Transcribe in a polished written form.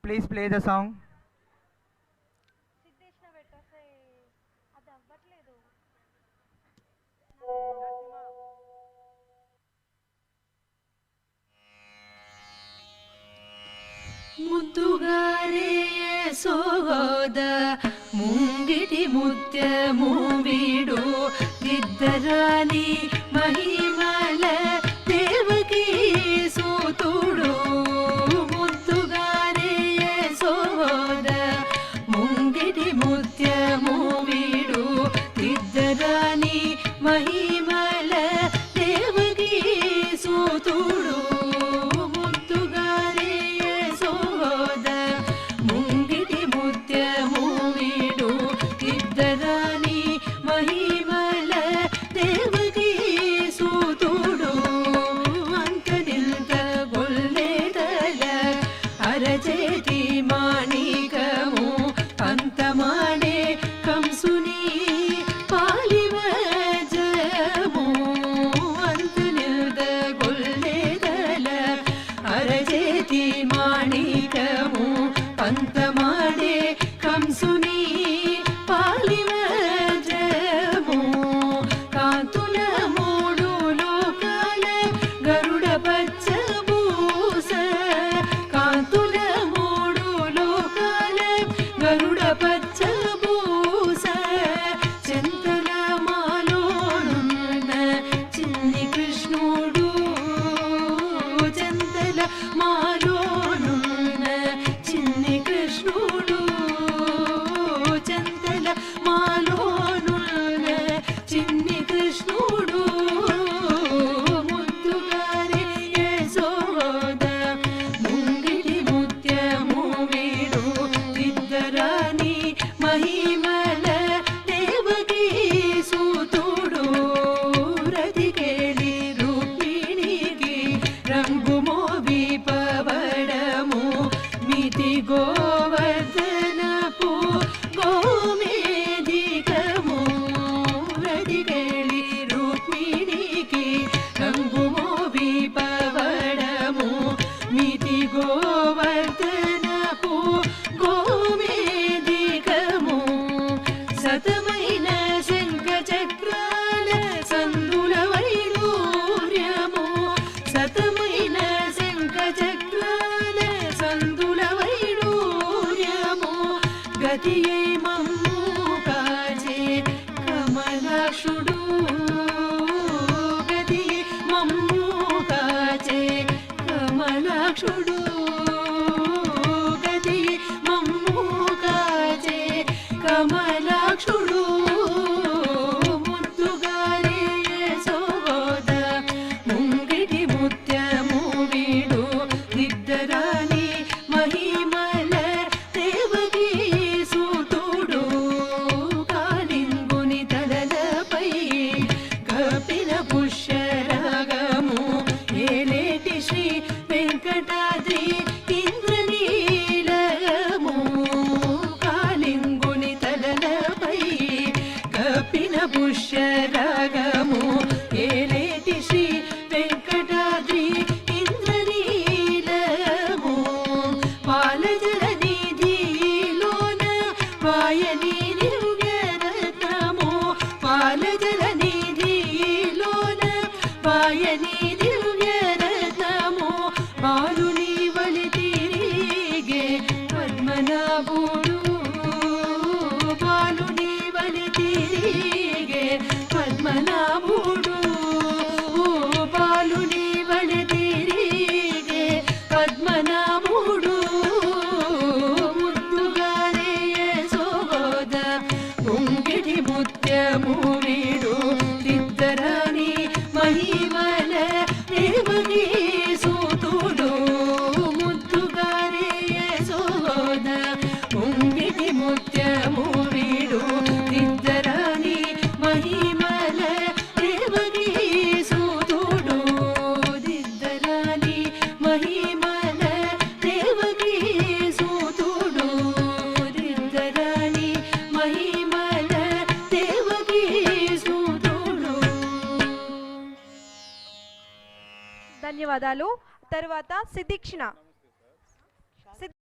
Please play the song. ಮುತ್ತುಗಾರೆ ಸೋದ ಮುಂಗಿಟಿ ಮುತ್ಯ ಮೂವಿಡು ಗಿದ್ದರಾನಿ ಮಹಿಮಲ ದೇವಕಿ ಸೂತುಡು ಮುತ್ತುಗಾರೆ ಸೋದ ಮುಂಗಿಟಿ ಮುತ್ಯ ಮೂವಿಡು ಗಿದ್ದರಾನಿ ಮಹಿಮಲ ದೇವಕಿ ಸೂತುಡು మాణికము పంతమాడే కంసుని పాలివజము కాంతుల మూడు లోకాల గరుడ పచ్చబూస కాంతుల మూడు లోకాల గరుడ పచ్చబూస చింతల మాలోనున్న చిన్ని కృష్ణుడు చింతల మాలో చిన్ని కృష్ణుడు ముద్దుగారే యశోద ముంగిటి ముత్యము వీడు ఇద్దరాని మహిమల దేవకీ సూతుడు రతికేళి రుక్మిణికి రంగు మోవి పవడము మితి గోవర్ధనపు గోమేధికము రతికేళి రుక్మిణికి రంగు మోవి పవడము మితి గోవర్ధనపు గోమేధికము సతమైన శంఖ చక్రాల సందుల వైడూర్యము సతమైన శంఖ చక్రాల సందుల వైడూర్యము గతియై మమ్ము కాచే కమలాక్షుడు గతియై మమ్ము కాచే కమలాక్షుడు గతియై మమ్ము కాచే కమలాక్షుడు ముద్దుగారే యశోద ముంగిటి ముత్యము వీడు ఇద్దరాని మహిమల దేవకీ సూతుడు కాలింగుని తలలపై కపిల పుష్యరాగము ఏలేటి శ్రీ వెంకటాద్రి ఇంద్రనీలము కాలింగుని తలలపై కపిల పుష్యరాగము ఏలేటి శ్రీ వెంకటాద్రి ఇంద్రనీలము పాలజల నిధిలోన వాయని దివ్యరత్నము పాలజల నిధిలోన వాయని దివ్యరత్నము బాలుని వలి తిరిగే పద్మనాభుడు బాలుని వలి తిరిగే పద్మనాభుడు బాలుని వలి తిరిగే పద్మనాభుడు ముద్దుగారే యశోద ముంగిటి ముత్యము వీడు ఇద్దరాని మహిమల దేవకీ సూతుడు ముద్దుగారే యశోద ముంగిటి ముత్యము వీడు ఇద్దరాని మహిమల దేవకీ సూతుడు ఇద్దరాని మహిమల దేవకీ సూతుడు ఇద్దరాని మహిమల దేవకీ సూతుడు. ధన్యవాదాలు. తర్వాత సిద్ధిక్షణ.